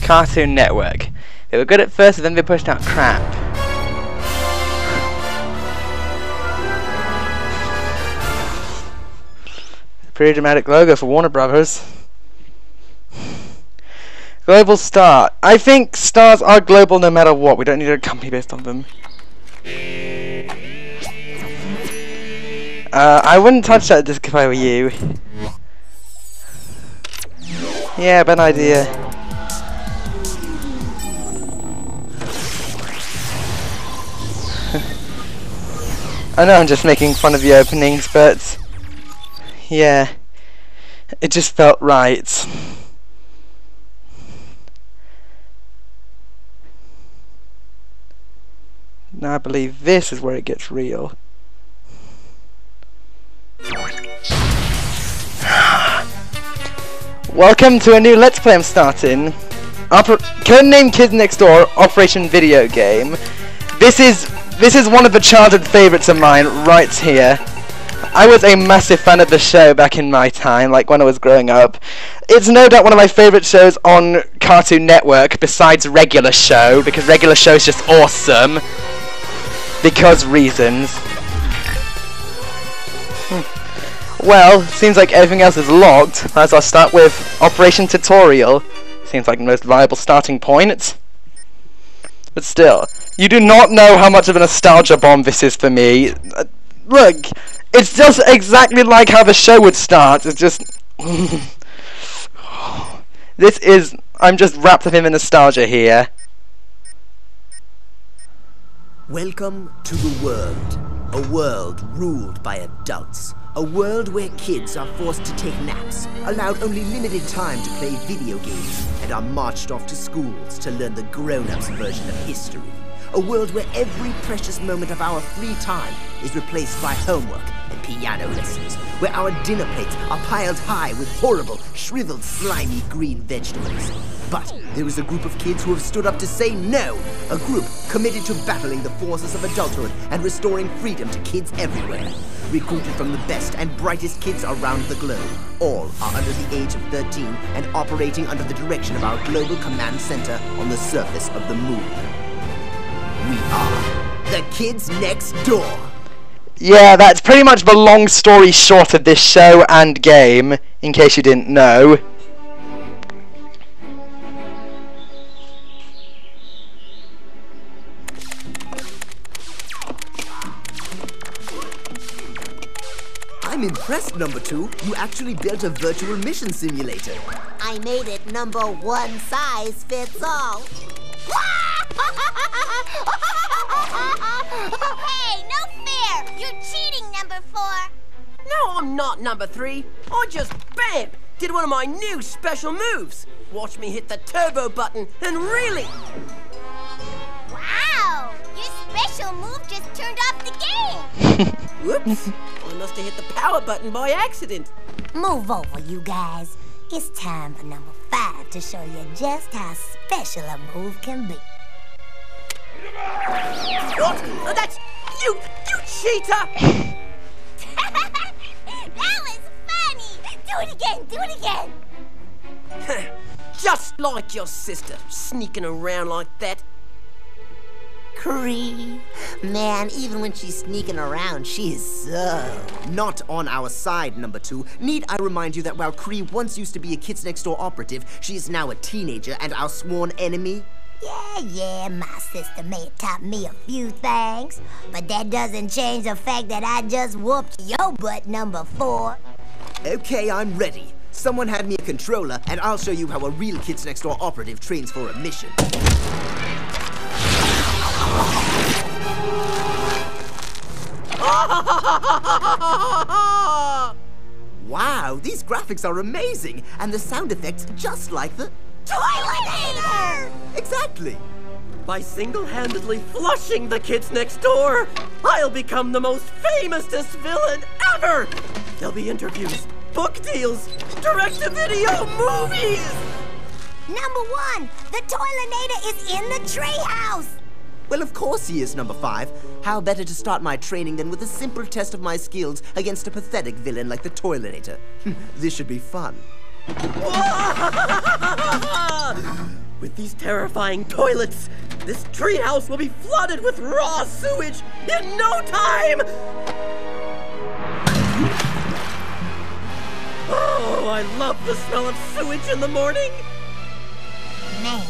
Cartoon Network. They were good at first, and then they pushed out crap. Pretty dramatic logo for Warner Brothers. Global star. I think stars are global no matter what. We don't need a company based on them. I wouldn't touch that disc if I were you. Yeah, bad idea. I know I'm just making fun of the openings, but yeah, it just felt right. Now I believe this is where it gets real. Welcome to a new Let's Play I'm starting. Codename Kids Next Door Operation Video Game. This is one of the childhood favourites of mine right here. I was a massive fan of the show back in my time, like when I was growing up. It's no doubt one of my favourite shows on Cartoon Network, besides Regular Show, because Regular Show is just awesome. Because reasons. Well, seems like everything else is locked. Might as well start with Operation Tutorial. Seems like the most viable starting point. But still, you do not know how much of a nostalgia bomb this is for me. Look, it's just exactly like how the show would start. It's just... this is... I'm just wrapped up in the nostalgia here. Welcome to the world. A world ruled by adults. A world where kids are forced to take naps, allowed only limited time to play video games, and are marched off to schools to learn the grown-ups version of history. A world where every precious moment of our free time is replaced by homework and piano lessons, where our dinner plates are piled high with horrible, shriveled, slimy green vegetables. But there is a group of kids who have stood up to say no, a group committed to battling the forces of adulthood and restoring freedom to kids everywhere. Recruited from the best and brightest kids around the globe. All are under the age of 13 and operating under the direction of our global command center on the surface of the moon. We are the Kids Next Door. Yeah, that's pretty much the long story short of this show and game, in case you didn't know. I'm impressed, number 2. You actually built a virtual mission simulator. I made it number 1 size fits all. Hey, no fair! You're cheating, number 4. No, I'm not, number 3. I just, bam, did one of my new special moves. Watch me hit the turbo button and really... Wow! Your special move just turned off the game! Whoops! I must have hit the power button by accident. Move over, you guys. It's time for number 5 to show you just how special a move can be. What? That's... You cheater! That was funny! Do it again! Do it again! Just like your sister, sneaking around like that. Cree. Man, even when she's sneaking around, she is so... Not on our side, number 2. Need I remind you that while Cree once used to be a Kids Next Door operative, she is now a teenager and our sworn enemy? Yeah, my sister may have taught me a few things, but that doesn't change the fact that I just whooped your butt, number 4. Okay, I'm ready. Someone hand me a controller, and I'll show you how a real Kids Next Door operative trains for a mission. Wow, these graphics are amazing, and the sound effects just like the... Toiletator! Exactly! By single-handedly flushing the Kids Next Door, I'll become the most famousest villain ever! There'll be interviews, book deals, direct-to-video movies! Number 1, the Toiletator is in the treehouse! Well, of course he is, number 5. How better to start my training than with a simple test of my skills against a pathetic villain like the Toiletator? This should be fun. With these terrifying toilets, this treehouse will be flooded with raw sewage in no time! Oh, I love the smell of sewage in the morning! Man,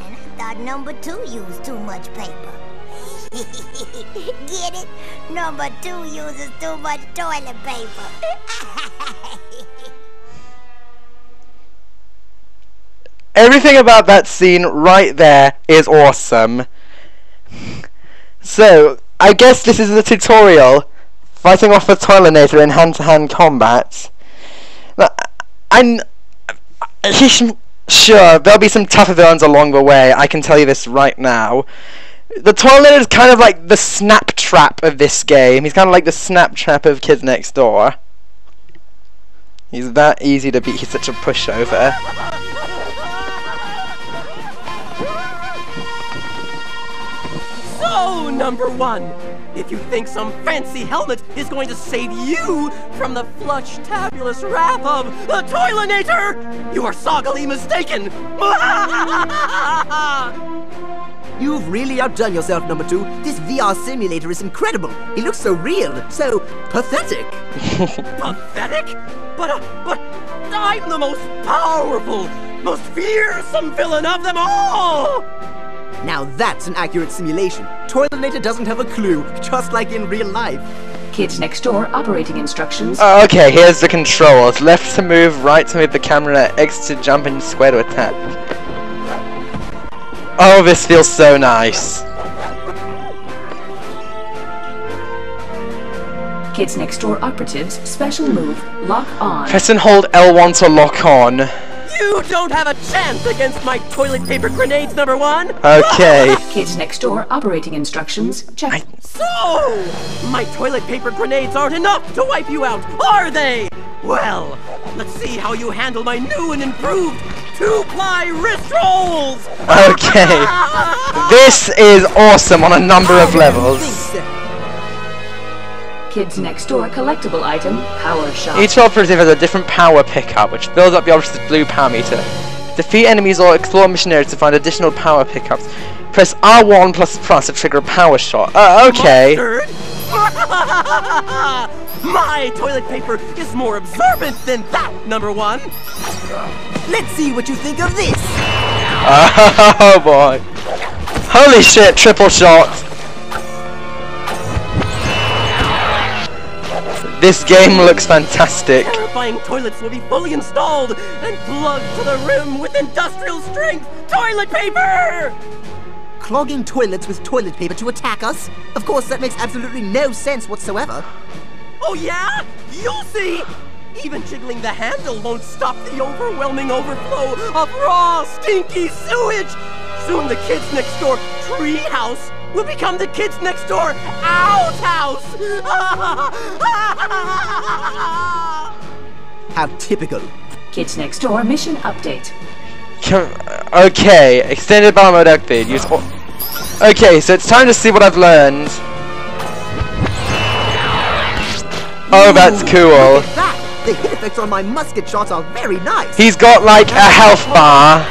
and I thought number 2 used too much paper. Get it? Number 2 uses too much toilet paper. Everything about that scene right there is awesome. So, I guess this is the tutorial. Fighting off a Toilinator in hand-to-hand combat. Sure, there'll be some tougher villains along the way, I can tell you this right now. The Toilinator is kind of like the snap trap of this game. He's kind of like the snap trap of Kids Next Door. He's that easy to beat, he's such a pushover. So, number 1, if you think some fancy helmet is going to save you from the flush-tabulous wrath of the Toilinator, you are soggily mistaken! You've really outdone yourself, number 2. This VR simulator is incredible. It looks so real, so pathetic. Pathetic? But I'm the most powerful, most fearsome villain of them all! Now that's an accurate simulation. Toilinator doesn't have a clue, just like in real life. Kids Next Door operating instructions. Okay, here's the controls. Left to move, right to move the camera, X to jump, and square to attack. Oh, this feels so nice. Kids Next Door operatives, special move, lock on. Press and hold L1 to lock on. You don't have a chance against my toilet paper grenades, number 1! Okay. Kids Next Door operating instructions, check. So, my toilet paper grenades aren't enough to wipe you out, are they? Well, let's see how you handle my new and improved 2-ply wrist rolls! Okay. This is awesome on a number of levels. Kids Next Door collectible item, power shot. Each operative has a different power pickup, which fills up the operative's blue power meter. Defeat enemies or explore missionaries to find additional power pickups. Press R1 plus to trigger a power shot. Okay. My toilet paper is more absorbent than that, number 1. Let's see what you think of this. Oh boy. Holy shit, triple shot. This game looks fantastic. Terrifying toilets will be fully installed and plugged to the rim with industrial strength toilet paper! Clogging toilets with toilet paper to attack us? Of course, that makes absolutely no sense whatsoever. Oh yeah? You'll see! Even jiggling the handle won't stop the overwhelming overflow of raw, stinky sewage! Soon the Kids Next Door treehouse will become the Kids Next Door outhouse! How typical. Kids Next Door mission update. Okay, extended battle mode activated. Use okay, so it's time to see what I've learned. Oh, that's cool. Look at that. The hit effects on my musket shots are very nice. He's got like a health bar.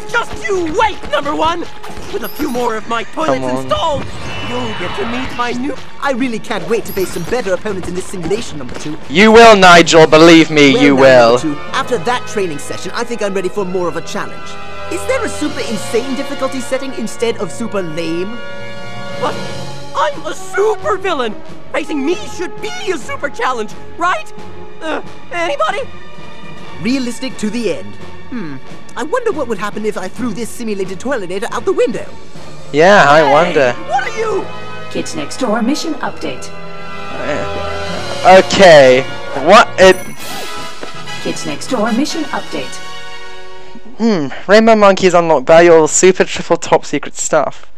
Just you wait, number 1! With a few more of my toilets installed, you'll get to meet my new... I really can't wait to face some better opponents in this simulation, number 2. You will, Nigel, believe me, Well, you now, will. number 2, after that training session, I think I'm ready for more of a challenge. Is there a super insane difficulty setting instead of super lame? But I'm a super villain! Facing me should be a super challenge, right? Anybody? Realistic to the end. I wonder what would happen if I threw this simulated toilinator out the window. Yeah, I wonder. What are you? Kids Next Door mission update. Okay. What it... Kids Next Door mission update. Rainbow Monkey's unlocked valuable super triple top secret stuff.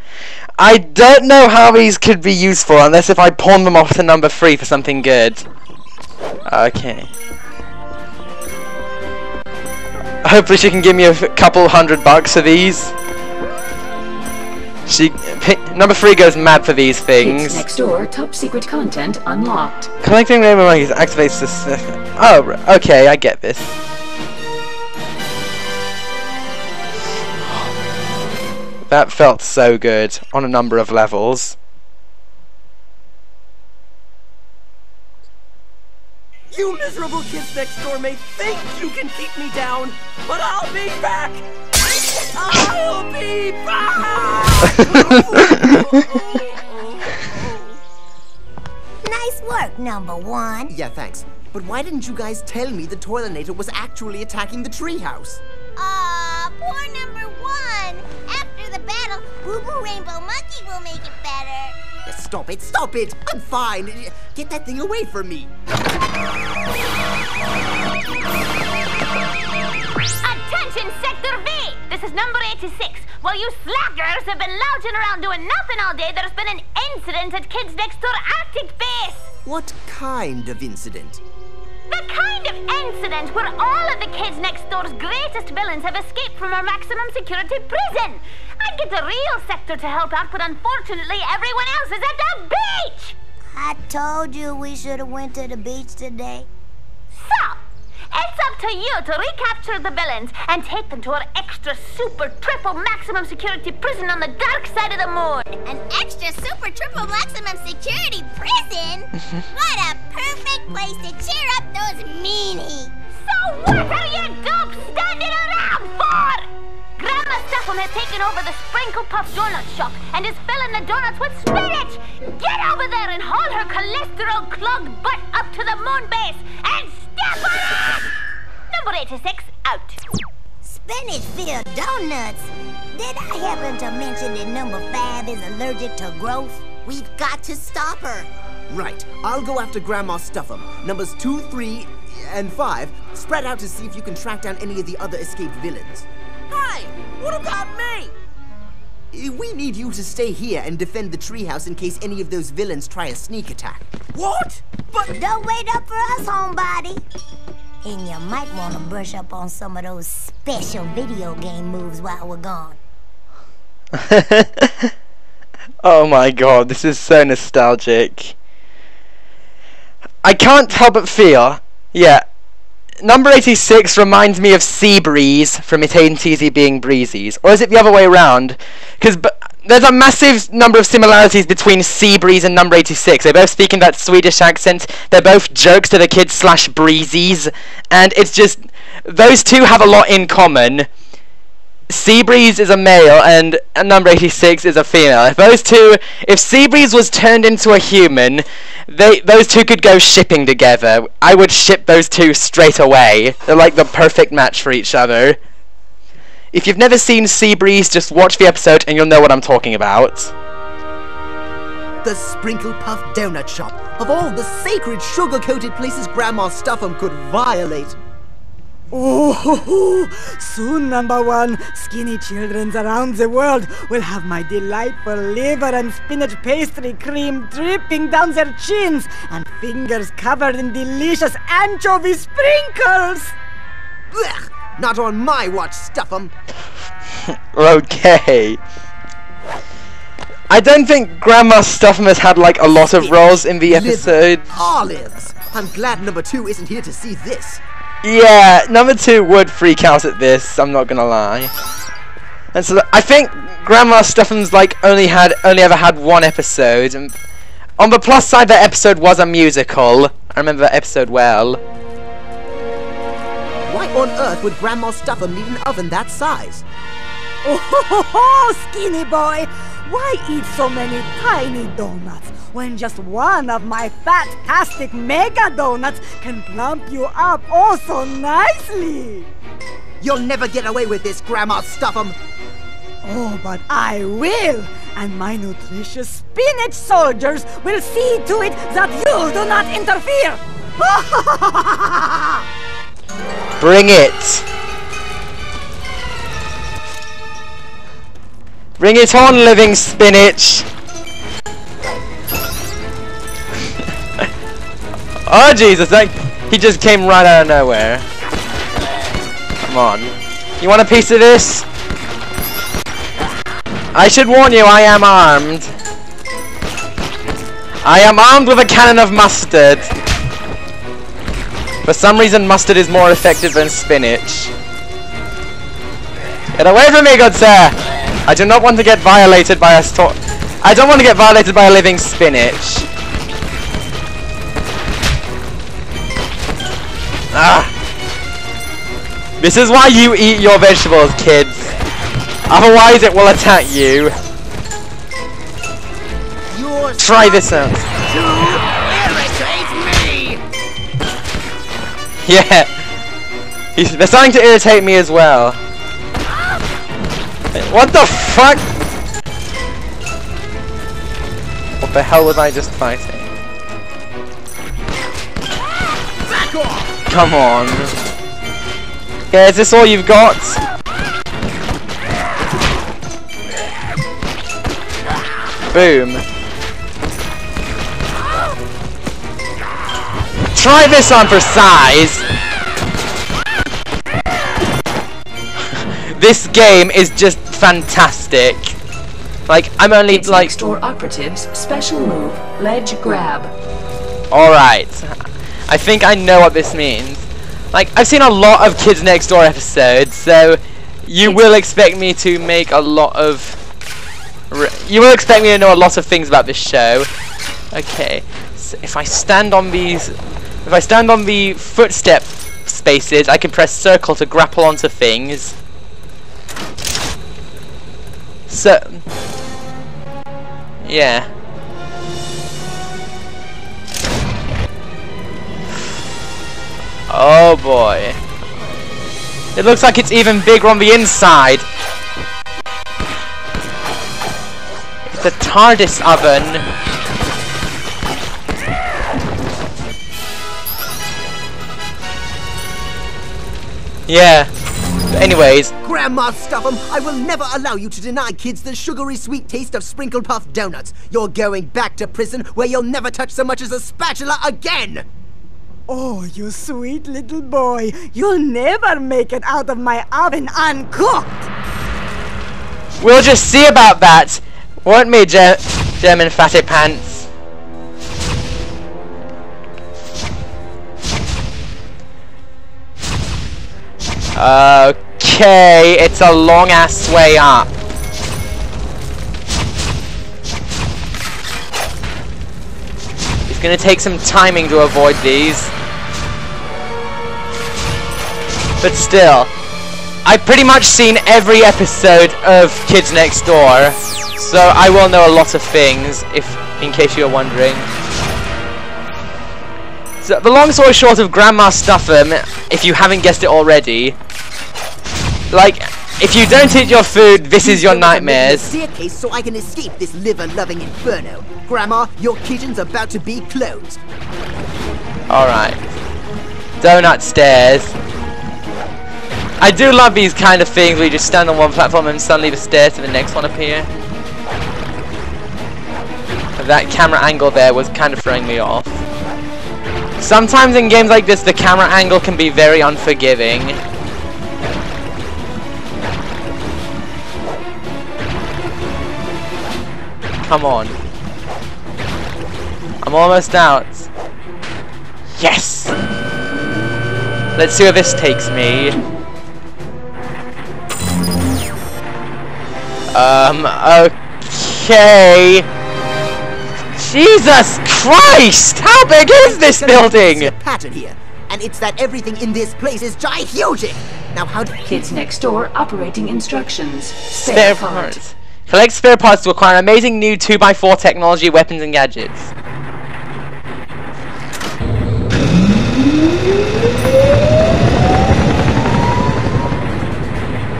I don't know how these could be useful unless if I pawn them off to number 3 for something good. Okay. Hopefully she can give me a couple $100 for these. Number 3 goes mad for these Kids things. Next Door top secret content unlocked. Collecting name monkeys activates this. Oh, okay, I get this. That felt so good on a number of levels. You miserable kids next door may think you can keep me down, but I'll be back! I'll be back! Nice work, number 1. Yeah, thanks. But why didn't you guys tell me the Toilinator was actually attacking the treehouse? Aw, poor number 1. After the battle, Boo Boo Rainbow Monkey will make it better. Stop it, stop it! I'm fine! Get that thing away from me! Attention, Sector V! This is number 86. While you slackers have been lounging around doing nothing all day, there's been an incident at Kids Next Door Arctic Base. What kind of incident? The kind of incident where all of the Kids Next Door's greatest villains have escaped from our maximum security prison. I'd get the real Sector to help out, but unfortunately everyone else is at the beach! I told you we should have went to the beach today. So, it's up to you to recapture the villains and take them to our extra super triple maximum security prison on the dark side of the moon. An extra super triple maximum security prison? What a perfect place to cheer up those meanies. So what are you dopes standing around for? Grandma Stuffum has taken over the Sprinkle Puff Donut Shop and is filling the donuts with spinach! Get over there and haul her cholesterol-clogged butt up to the moon base and step on it! Number 86, out. Spinach-filled donuts? Did I happen to mention that number 5 is allergic to growth? We've got to stop her! Right, I'll go after Grandma Stuffum. Numbers 2, 3, and 5, spread out to see if you can track down any of the other escaped villains. Hey, what about me? We need you to stay here and defend the treehouse in case any of those villains try a sneak attack. What? But Don't wait up for us, homebody. And you might want to brush up on some of those special video game moves while we're gone. Oh my god, this is so nostalgic. I can't help but feel, yeah, number 86 reminds me of Seabreeze from It Ain't Easy Being Breezy's. Or is it the other way around? Because there's a massive number of similarities between Seabreeze and number 86. They both speak in that Swedish accent. They're both jokes to the kids / breezies. And it's just, those two have a lot in common. Seabreeze is a male and number 86 is a female. If Seabreeze was turned into a human, those two could go shipping together. I would ship those two straight away. They're like the perfect match for each other. If you've never seen Seabreeze, just watch the episode and you'll know what I'm talking about. The Sprinkle Puff Donut Shop. Of all the sacred sugar-coated places Grandma Stuffum could violate. Oh, soon, number 1, skinny children around the world will have my delightful liver and spinach pastry cream dripping down their chins and fingers covered in delicious anchovy sprinkles. Blech! Not on my watch, Stuffum. Okay. I don't think Grandma Stuffum has had like a lot of roles in the episode. Liver, olives. I'm glad number 2 isn't here to see this. Yeah, number 2 would freak out at this, I'm not gonna lie. And so I think Grandma Stuffum's like only ever had one episode. And on the plus side, that episode was a musical. I remember that episode well. Why on earth would Grandma Stuffum need an oven that size? Oh, skinny boy, why eat so many tiny donuts when just one of my fantastic mega donuts can plump you up oh so nicely? You'll never get away with this, Grandma Stuffum. Oh, but I will, and my nutritious spinach soldiers will see to it that you do not interfere. Bring it! Bring it on, living spinach! Oh Jesus, he just came right out of nowhere. Come on. You want a piece of this? I should warn you, I am armed. I am armed with a cannon of mustard. For some reason, mustard is more effective than spinach. Get away from me, good sir! I do not want to get violated by a I don't want to get violated by a living spinach. Ah! This is why you eat your vegetables, kids. Otherwise, it will attack you. Try this out. To irritate me. Yeah. They're starting to irritate me as well. What the fuck? What the hell was I just fighting? Come on. Yeah, is this all you've got? Boom. Try this on for size. This game is just fantastic. Like, I'm only Kids like... Next Door Operatives special move, ledge grab. Alright. I think I know what this means. Like, I've seen a lot of Kids Next Door episodes, so you will expect me to make a lot of... You will expect me to know a lot of things about this show. Okay. So if I stand on these... If I stand on the footstep spaces, I can press circle to grapple onto things. So... Yeah. Oh boy. It looks like it's even bigger on the inside. It's a TARDIS oven. Yeah. But anyways. Grandma Stuffum, I will never allow you to deny kids the sugary sweet taste of Sprinkle Puff donuts. You're going back to prison where you'll never touch so much as a spatula again. Oh, you sweet little boy. You'll never make it out of my oven uncooked. We'll just see about that. Won't me, German fatty pants? Okay, it's a long ass way up. It's gonna take some timing to avoid these. But still, I've pretty much seen every episode of Kids Next Door, so I will know a lot of things, in case you're wondering. So, the long story short of Grandma Stuffum, if you haven't guessed it already, like, if you don't eat your food, this is your nightmares. Staircase so I can escape this liver-loving inferno. Grandma, your kitchen's about to be closed. Alright. Donut stairs. I do love these kind of things where you just stand on one platform and suddenly the stairs to the next one appear. That camera angle there was kind of throwing me off. Sometimes in games like this, the camera angle can be very unforgiving. Come on. I'm almost out. Yes! Let's see where this takes me. Okay. Jesus Christ! How big is this building? A pattern here, and it's that everything in this place is gigantic. Now how do Kids Next Door operating instructions. Spare parts. Collect spare parts to acquire amazing new 2x4 technology, weapons, and gadgets.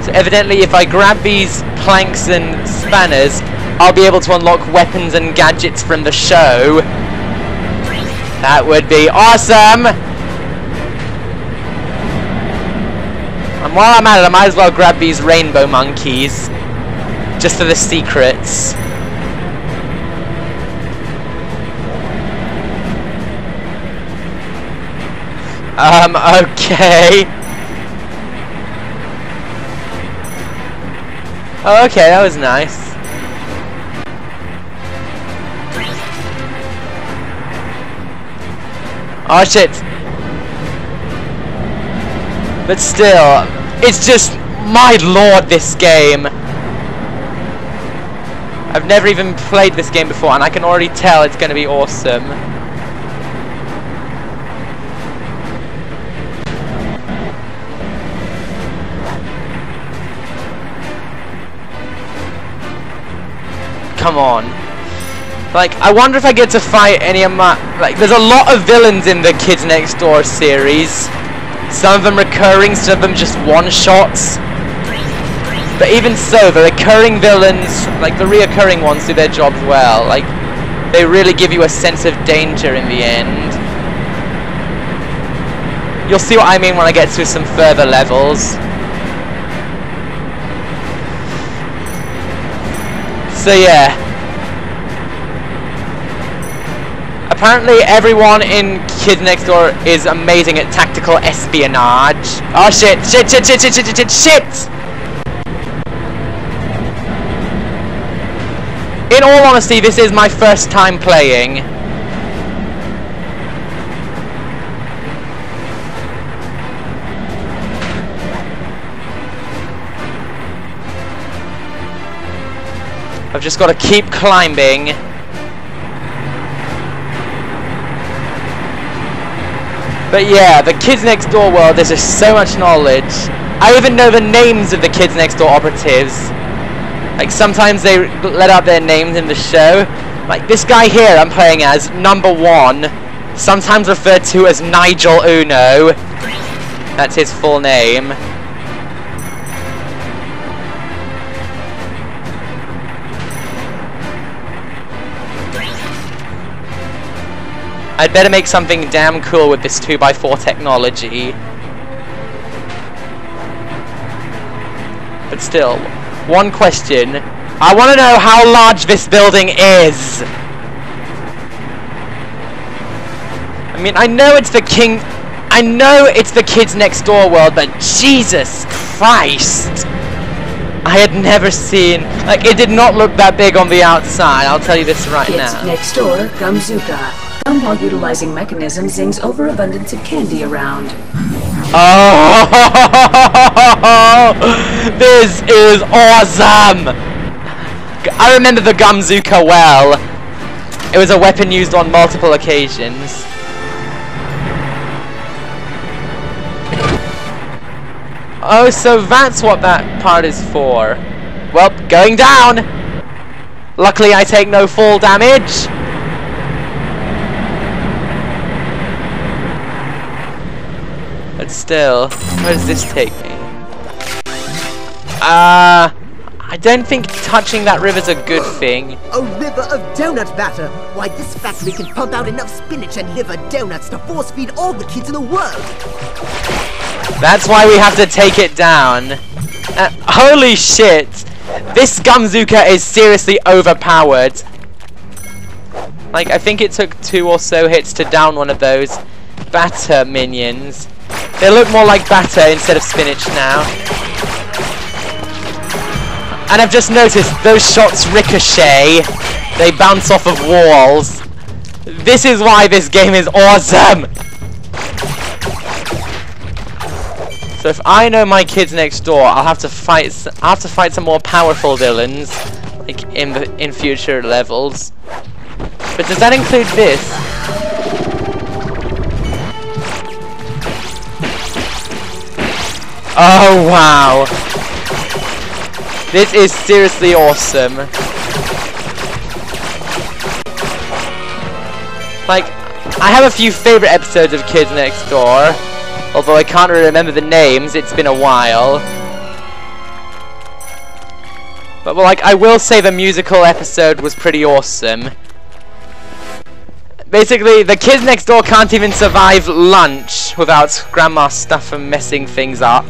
So evidently, if I grab these planks and spanners, I'll be able to unlock weapons and gadgets from the show. That would be awesome! And while I'm at it, I might as well grab these rainbow monkeys. Just for the secrets. Okay. Oh, okay, that was nice. Oh shit. But still, it's just, my lord, this game. I've never even played this game before, and I can already tell it's going to be awesome. Come on. Like, I wonder if I get to fight any of my... Like, there's a lot of villains in the Kids Next Door series. Some of them recurring, some of them just one-shots. But even so, the recurring villains, like the reoccurring ones, do their jobs well. Like, they really give you a sense of danger in the end. You'll see what I mean when I get to some further levels. So yeah. Apparently everyone in Kids Next Door is amazing at tactical espionage. Oh shit, shit, shit, shit, shit, shit, shit, shit! In all honesty, this is my first time playing. I've just got to keep climbing. But yeah, the Kids Next Door world, there's just so much knowledge. I even know the names of the Kids Next Door operatives. Like, sometimes they let out their names in the show. Like, this guy here I'm playing as, number 1, sometimes referred to as Nigel Uno. That's his full name. I'd better make something damn cool with this 2x4 technology. But still, one question. I want to know how large this building is. I mean, I know it's the Kids Next Door world, but Jesus Christ. I had never seen, like, it did not look that big on the outside, I'll tell you this right now. Kids Next Door, Gumzooka. Gumball utilizing mechanism zings overabundance of candy around. Oh, this is awesome! I remember the Gumzooka well. It was a weapon used on multiple occasions. Oh, so that's what that part is for. Well, going down! Luckily I take no fall damage. But still, where does this take me? I don't think touching that river's a good thing. A river of donut batter! Why, this factory can pump out enough spinach and liver donuts to force feed all the kids in the world! That's why we have to take it down. Holy shit! This Gumzooka is seriously overpowered. Like, I think it took 2 or so hits to down one of those batter minions. They look more like batter instead of spinach now. And I've just noticed those shots ricochet. They bounce off of walls. This is why this game is awesome! So if I know my Kids Next Door, I'll have to fight some more powerful villains, like in future levels. But does that include this? Oh wow! This is seriously awesome. Like, I have a few favorite episodes of Kids Next Door. Although I can't really remember the names, it's been a while. But, well, like, I will say the musical episode was pretty awesome. Basically, the Kids Next Door can't even survive lunch without Grandma Stuffum messing things up.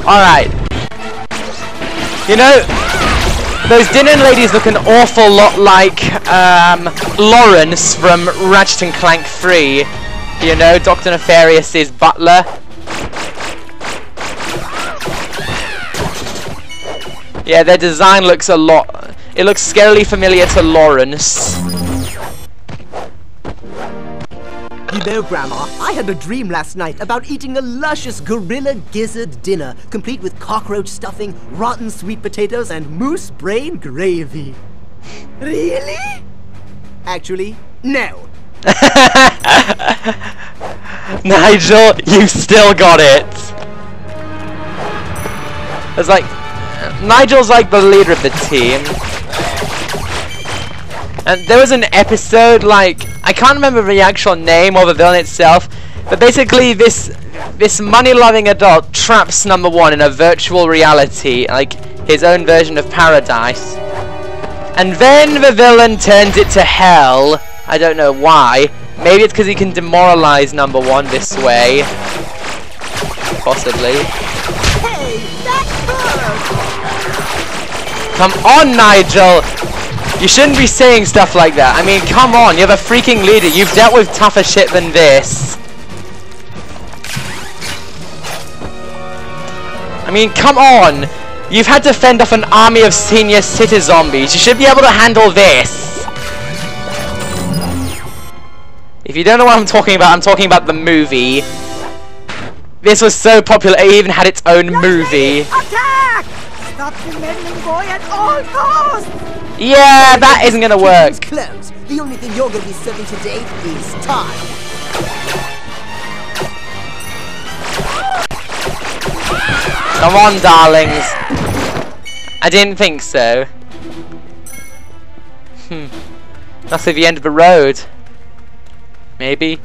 Alright. You know, those dinner ladies look an awful lot like Lawrence from Ratchet & Clank 3. You know, Dr. Nefarious's butler. Yeah, their design looks it looks scarily familiar to Lawrence. You know, Grandma, I had a dream last night about eating a luscious gorilla gizzard dinner, complete with cockroach stuffing, rotten sweet potatoes, and moose brain gravy. Really? Actually, no. Nigel, you still got it. It's like Nigel's like the leader of the team. And there was an episode, like, I can't remember the actual name or the villain itself, but basically this money-loving adult traps number one in a virtual reality, like his own version of paradise. And then the villain turns it to hell. I don't know why. Maybe it's because he can demoralize number one this way. Possibly. Hey, that hurt! Come on, Nigel! You shouldn't be saying stuff like that. I mean, come on, you're the freaking leader. You've dealt with tougher shit than this. I mean, come on. You've had to fend off an army of senior city zombies. You should be able to handle this. If you don't know what I'm talking about the movie. This was so popular, it even had its own movie. Attack! Stop the meddling boy at all costs! Yeah, that isn't gonna work. Close. The only thing you're gonna be serving today is time. Come on, darlings. I didn't think so. That's the end of the road. Maybe.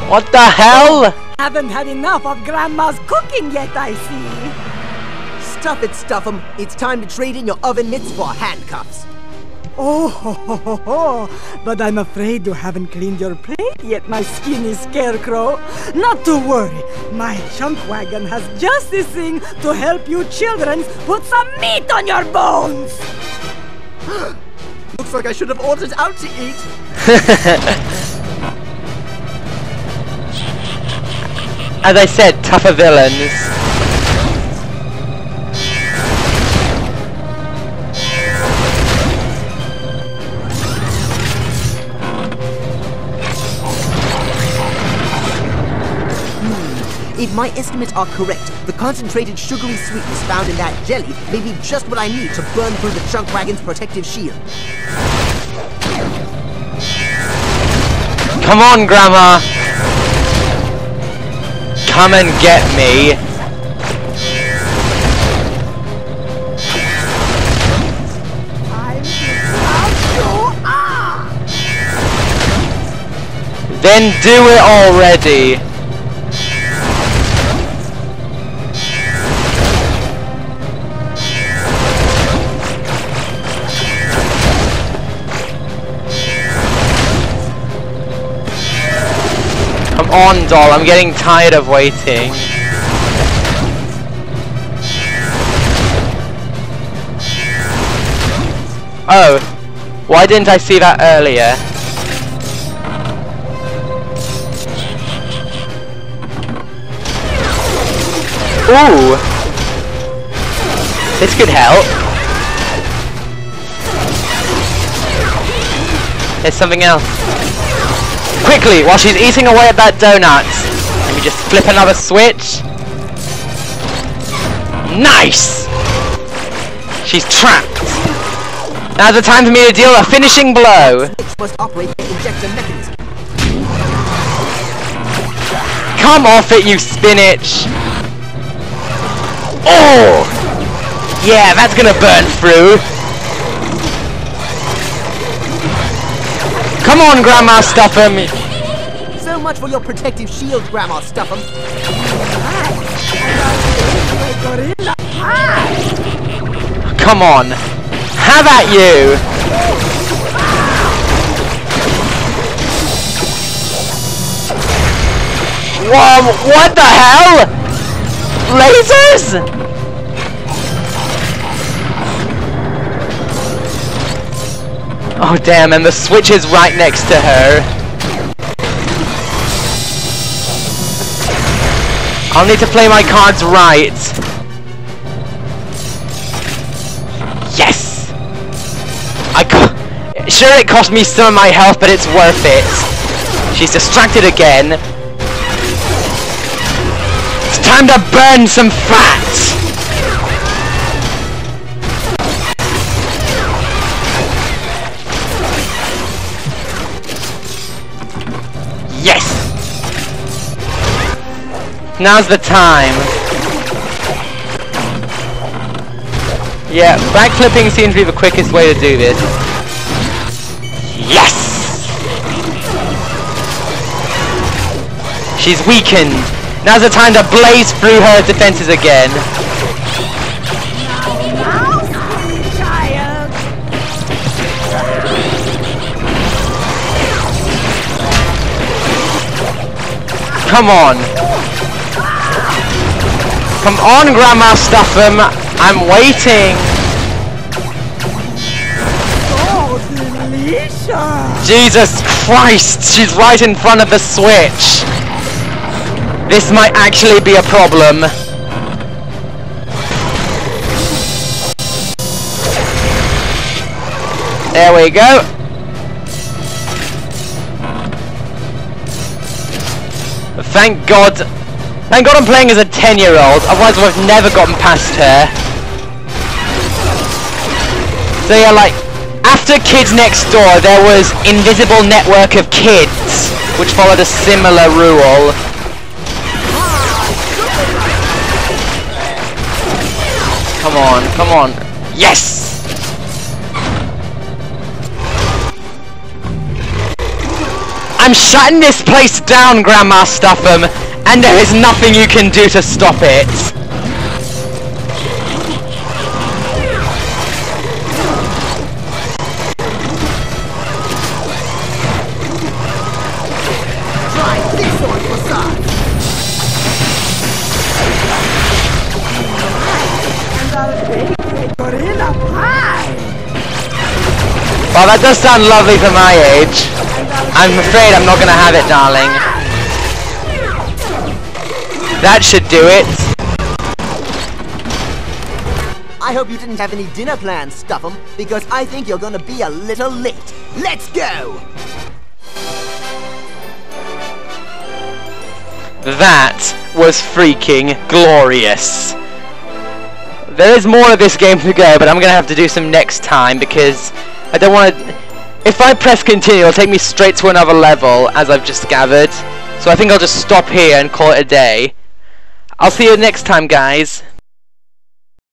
What the hell? Haven't had enough of Grandma's cooking yet, I see. Stuff it, Stuffum. It's time to trade in your oven mitts for handcuffs. Oh, but I'm afraid you haven't cleaned your plate yet, my skinny scarecrow. Not to worry, my chunk wagon has just this thing to help you children put some meat on your bones. Looks like I should have ordered out to eat. As I said, tougher villains. If my estimates are correct, the concentrated sugary sweetness found in that jelly may be just what I need to burn through the chunk wagon's protective shield. Come on, Grandma! Come and get me! I'm proud you are! Then do it already! Come on, doll, I'm getting tired of waiting. Oh, why didn't I see that earlier? Ooh! This could help. There's something else. Quickly, while she's eating away at that donut, let me just flip another switch. Nice! She's trapped. Now's the time for me to deal a finishing blow. Must operate the injector mechanism. Come off it, you spinach! Oh! Yeah, that's gonna burn through. Come on, Grandma Stuffum! So much for your protective shield, Grandma Stuffum. Come on! Have at you! Whoa, what the hell? Lasers? Oh damn, and the switch is right next to her. I'll need to play my cards right. Yes! Sure, it cost me some of my health, but it's worth it. She's distracted again. It's time to burn some fat! Yes! Now's the time. Yeah, backflipping seems to be the quickest way to do this. Yes! She's weakened. Now's the time to blaze through her defenses again. Come on. Come on, Grandma Stuffum. I'm waiting. Jesus Christ, she's right in front of the switch. This might actually be a problem. There we go. Thank God. Thank God I'm playing as a 10-year-old, otherwise I would have never gotten past her. So yeah, like, after Kids Next Door, there was Invisible Network of Kids, which followed a similar rule. Come on, come on. Yes! I'm shutting this place down, Grandma Stuffum, and there is nothing you can do to stop it. Well, that does sound lovely for my age. I'm afraid I'm not gonna have it, darling. That should do it. I hope you didn't have any dinner plans, Stuffum, because I think you're gonna be a little late. Let's go! That was freaking glorious. There is more of this game to go, but I'm gonna have to do some next time because I don't want to... If I press continue, it'll take me straight to another level, as I've just gathered. So I think I'll just stop here and call it a day. I'll see you next time, guys.